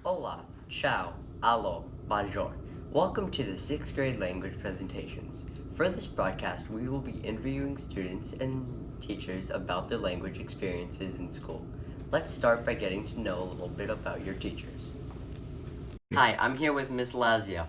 Hola, ciao, allo, bonjour. Welcome to the 6th grade language presentations. For this broadcast, we will be interviewing students and teachers about their language experiences in school. Let's start by getting to know a little bit about your teachers. Hi, I'm here with Miss Lazia.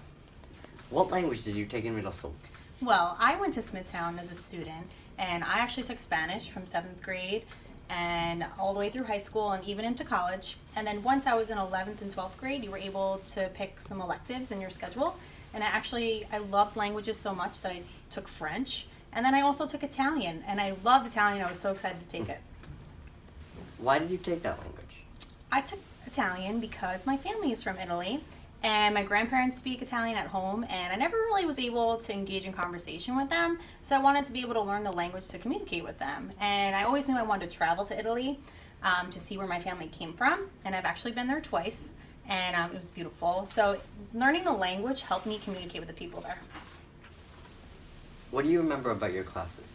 What language did you take in middle school? Well, I went to Smithtown as a student, and I actually took Spanish from 7th grade and all the way through high school and even into college. And then once I was in 11th and 12th grade, you were able to pick some electives in your schedule. And I loved languages so much that I took French. And then I also took Italian, and I loved Italian. I was so excited to take it. Why did you take that language? I took Italian because my family is from Italy and my grandparents speak Italian at home, and I never really was able to engage in conversation with them, so I wanted to be able to learn the language to communicate with them. And I always knew I wanted to travel to Italy to see where my family came from, and I've actually been there twice, and it was beautiful. So learning the language helped me communicate with the people there. What do you remember about your classes?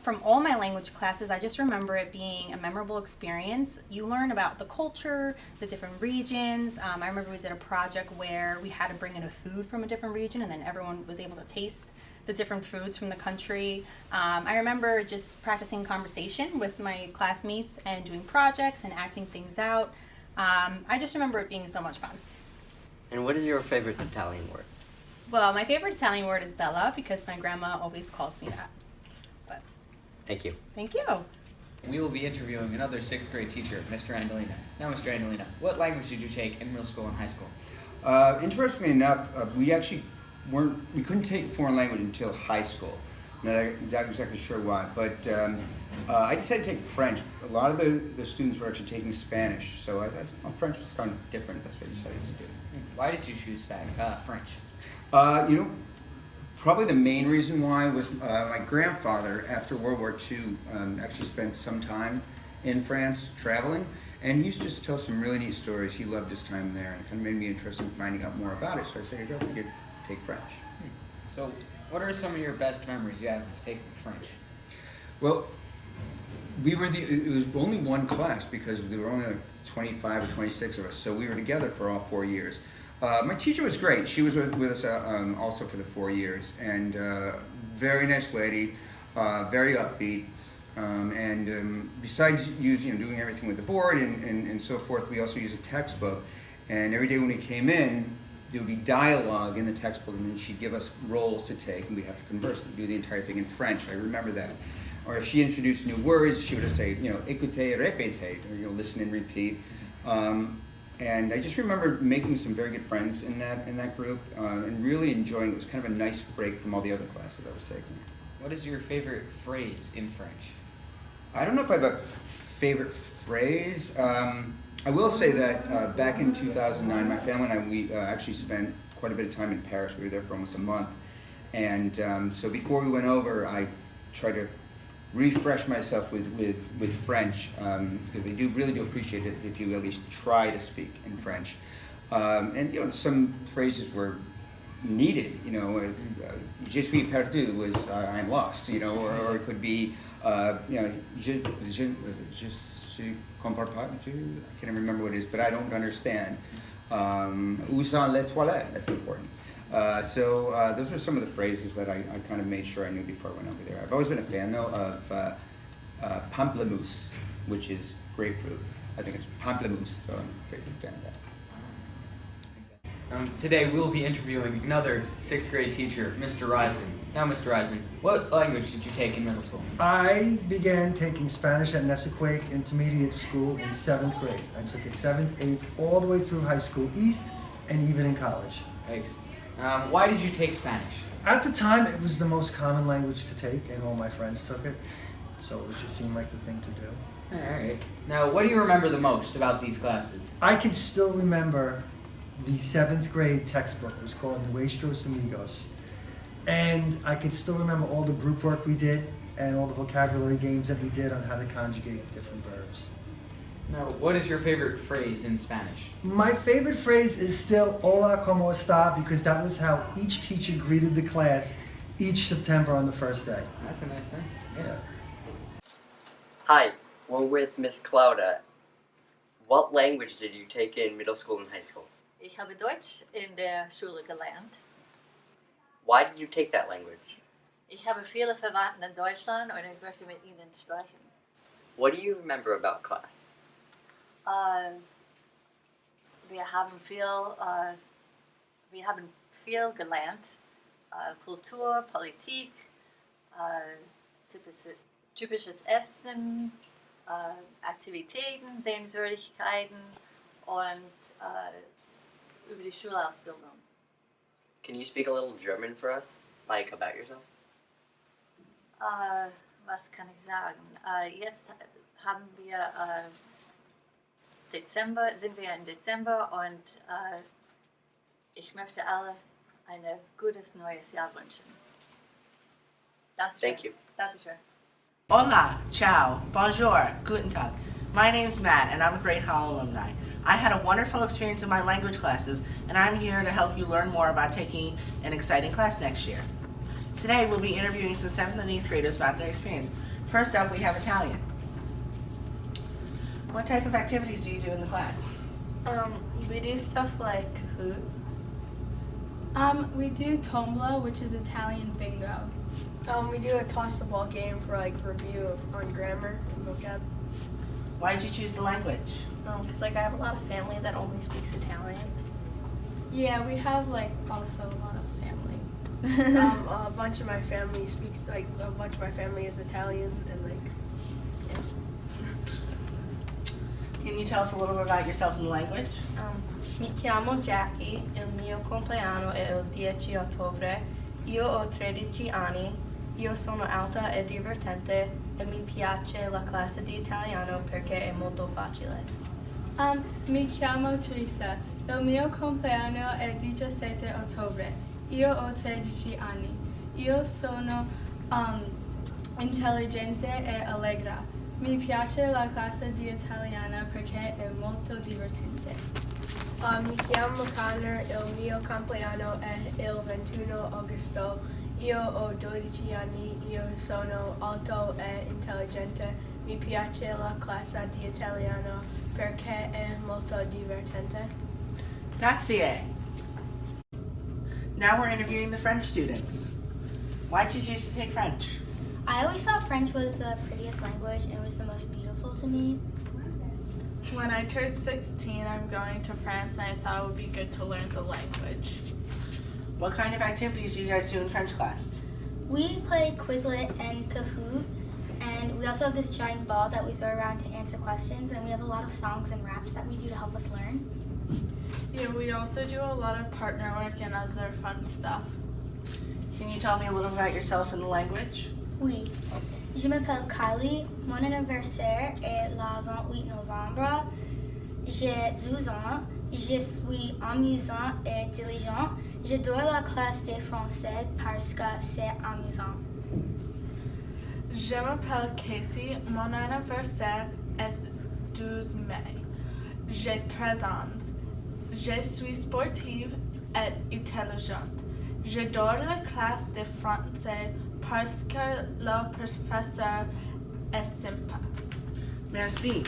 From all my language classes, I just remember it being a memorable experience. You learn about the culture, the different regions. I remember we did a project where we had to bring in a food from a different region, and then everyone was able to taste the different foods from the country. I remember just practicing conversation with my classmates and doing projects and acting things out. I just remember it being so much fun. And what is your favorite Italian word? Well, my favorite Italian word is Bella because my grandma always calls me that. But Thank you. thank you. We will be interviewing another 6th grade teacher, Mr. Andolina. Now, Mr. Andolina, what language did you take in middle school and high school? Interestingly enough, we couldn't take foreign language until high school. Not exactly sure why, but I decided to take French. A lot of the students were actually taking Spanish, so I thought French was kind of different. That's what I decided to do. Why did you choose French? Probably the main reason why was my grandfather, after World War II, actually spent some time in France traveling, and he used to just tell some really neat stories. He loved his time there, and it kind of made me interested in finding out more about it. So I said, I think I'd take French. So, what are some of your best memories you have of taking French? Well, it was only one class because there were only like 25 or 26 of us, so we were together for all 4 years. My teacher was great. She was with us also for the 4 years, and very nice lady, very upbeat. Besides doing everything with the board and so forth, we also use a textbook. And every day when we came in, there would be dialogue in the textbook, and then she'd give us roles to take, and we'd have to converse and do the entire thing in French. I remember that. Or if she introduced new words, she would just say, écoutez, répétez, or listen and repeat. And I just remember making some very good friends in that group and really enjoying it. It was kind of a nice break from all the other classes I was taking. What is your favorite phrase in French? I don't know if I have a favorite phrase. I will say that back in 2009, my family and I, we actually spent quite a bit of time in Paris. We were there for almost a month. And so before we went over, I tried to refresh myself with French because they really do appreciate it if you at least try to speak in French. And some phrases were needed. Je suis perdu was I'm lost. Or it could be je comprends pas. I can't remember what it is, but I don't understand. Où sont les toilettes? That's important. So those are some of the phrases that I kind of made sure I knew before I went over there. I've always been a fan, though, of pamplemousse, which is grapefruit. I think it's pamplemousse, so I'm a very big fan of that. Today, we will be interviewing another 6th grade teacher, Mr. Risen. Now, Mr. Risen, what language did you take in middle school? I began taking Spanish at Nessequake Intermediate School in 7th grade. I took it 7th, 8th, all the way through high school east and even in college. Thanks. Why did you take Spanish? At the time, it was the most common language to take, and all my friends took it, so it just seemed like the thing to do. All right. Now, what do you remember the most about these classes? I can still remember the 7th grade textbook. It was called Nuestros Amigos. And I can still remember all the group work we did and all the vocabulary games that we did on how to conjugate the different verbs. Now, what is your favorite phrase in Spanish? My favorite phrase is still "Hola, ¿cómo está?" because that was how each teacher greeted the class each September on the first day. That's a nice thing. Yeah. Hi, we're with Miss Claudia. What language did you take in middle school and high school? Ich habe Deutsch in der Schule gelernt. Why did you take that language? Ich habe viele Verwandte in Deutschland und ich möchte mit ihnen sprechen. What do you remember about class? Wir haben viel gelernt. Kultur, Politik, typisches Essen, Aktivitäten, Sehenswürdigkeiten und über die Schulausbildung. Can you speak a little German for us? Like about yourself? Was kann ich sagen? Jetzt haben wir sind wir im Dezember und ich möchte alle ein gutes neues Jahr wünschen. Dankeschön. Thank you. Dankeschön. Hola, ciao, bonjour, guten Tag. My name's Matt, and I'm a Great Hall alumni. I had a wonderful experience in my language classes, and I'm here to help you learn more about taking an exciting class next year. Today, we'll be interviewing some 7th and 8th graders about their experience. First up, we have Italian. What type of activities do you do in the class? We do stuff like Kahoot. We do Tombola, which is Italian bingo. We do a toss the ball game for like review on grammar and vocab. Why did you choose the language? Because I have a lot of family that only speaks Italian. Yeah, we have also a lot of family. A bunch of my family is Italian and Can you tell us a little bit about yourself in the language? Mi chiamo Jackie, il mio compleanno è il 10 ottobre, io ho 13 anni, io sono alta e divertente e mi piace la classe di italiano perché è molto facile. Mi chiamo Teresa, il mio compleanno è 17 ottobre, io ho 13 anni, io sono intelligente e allegra. Mi piace la classe di italiano perché è molto divertente. Mi chiamo Connor, il mio compleanno è il 21 agosto, io ho 12 anni, io sono alto e intelligente, mi piace la classe di italiano perché è molto divertente. Grazie. Now we're interviewing the French students. Why did you choose to take French? I always thought French was the prettiest language and it was the most beautiful to me. When I turned 16, I'm going to France and I thought it would be good to learn the language. What kind of activities do you guys do in French class? We play Quizlet and Kahoot, and we also have this giant ball that we throw around to answer questions, and we have a lot of songs and raps that we do to help us learn. Yeah, we also do a lot of partner work and other fun stuff. Can you tell me a little about yourself in the language? Oui. Je m'appelle Kylie. Mon anniversaire est le 28 novembre. J'ai 12 ans. Je suis amusant et intelligent. J'adore la classe de français parce que c'est amusant. Je m'appelle Casey. Mon anniversaire est 12 mai. J'ai 13 ans. Je suis sportive et intelligente. J'adore la classe de français parce que le professeur est sympa. Merci.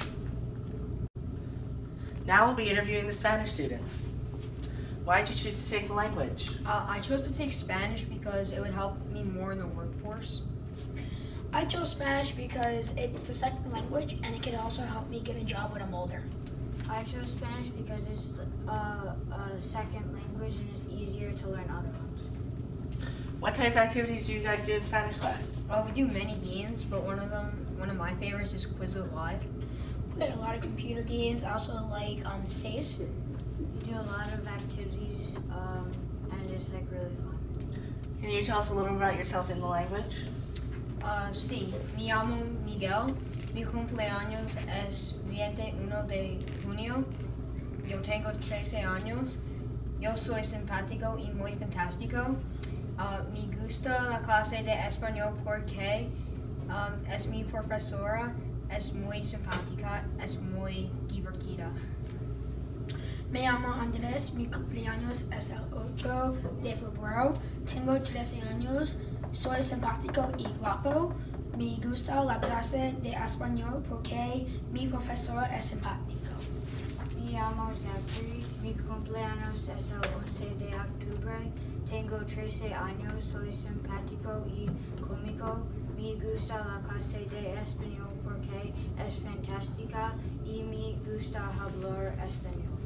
Now we'll be interviewing the Spanish students. Why did you choose to take the language? I chose to take Spanish because it would help me more in the workforce. I chose Spanish because it's the second language and it can also help me get a job when I'm older. I chose Spanish because it's a second language and it's easier to learn other ones. What type of activities do you guys do in Spanish class? We do many games, but one of my favorites is Quizlet Live. We play a lot of computer games. I also like SACE. We do a lot of activities and it's really fun. Can you tell us a little about yourself in the language? Sí, me llamo Miguel. Mi cumpleaños es 21 de junio. Yo tengo 13 años. Yo soy simpático y muy fantástico. Me gusta la clase de español porque es mi profesora, es muy simpática, es muy divertida. Me llamo Andrés, mi cumpleaños es el 8 de febrero. Tengo 13 años, soy simpático y guapo. Me gusta la clase de español porque mi profesor es simpático. llamo Zachary. Mi cumpleaños es el 11 de octubre. Tengo 13 años. Soy simpático y cómico. Me gusta la clase de español porque es fantástica y me gusta hablar español.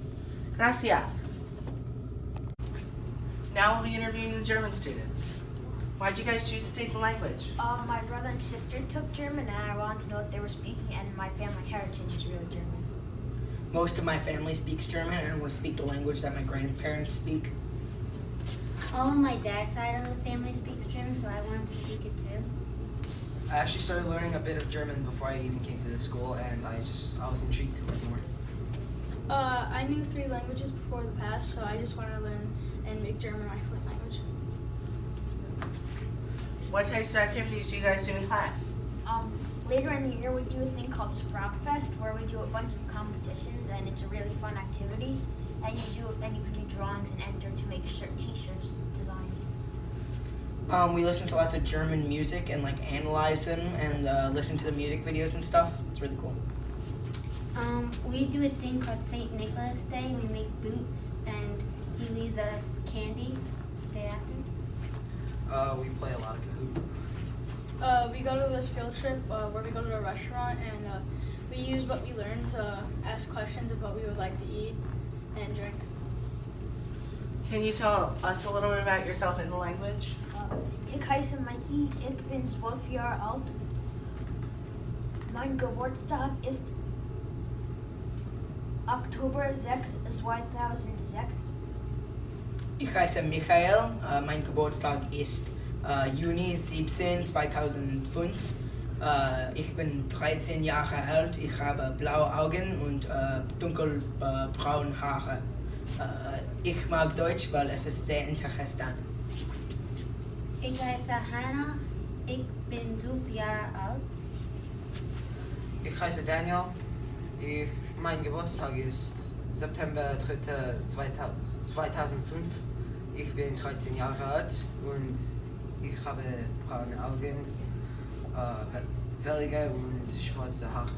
Gracias. Now we'll be interviewing the German students. Why'd you guys choose to take the language? My brother and sister took German, and I wanted to know what they were speaking, and my family heritage is really German. Most of my family speaks German, and I want to speak the language that my grandparents speak. All of my dad's side of the family speaks German, so I wanted to speak it too. I actually started learning a bit of German before I even came to this school, and I was intrigued to learn more. I knew 3 languages before the past, so I just wanted to learn and make German my 4th language. What types of activities do you guys do in class? Later in the year, we do a thing called Sprout Fest, where we do a bunch of competitions, and it's a really fun activity. And you can do drawings and enter to make T-shirts designs. We listen to lots of German music and like analyze them and listen to the music videos and stuff. It's really cool. We do a thing called St. Nicholas Day. We make boots, and he leaves us candy the day after. We play a lot of Kahoot. We go to this field trip where we go to a restaurant, and we use what we learned to ask questions of what we would like to eat and drink. Can you tell us a little bit about yourself in the language? Ich heiße Mikey, ich bin 12 Jahre alt. Mein Geburtstag ist Oktober 6, 2006. Ich heiße Michael. Mein Geburtstag ist Juni 17, 2005. Ich bin 13 Jahre alt. Ich habe blaue Augen und dunkelbraune Haare. Ich mag Deutsch, weil es ist sehr interessant. Ich heiße Hannah. Ich bin 5 Jahre alt. Ich heiße Daniel. Mein Geburtstag ist September 3. 2005. Ich bin 13 Jahre alt und ich habe braune Augen, wellige und schwarze Haare.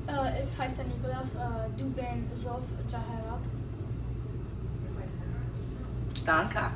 Ich heiße Nikolaus. Du bin 12 Jahre alt. Danke.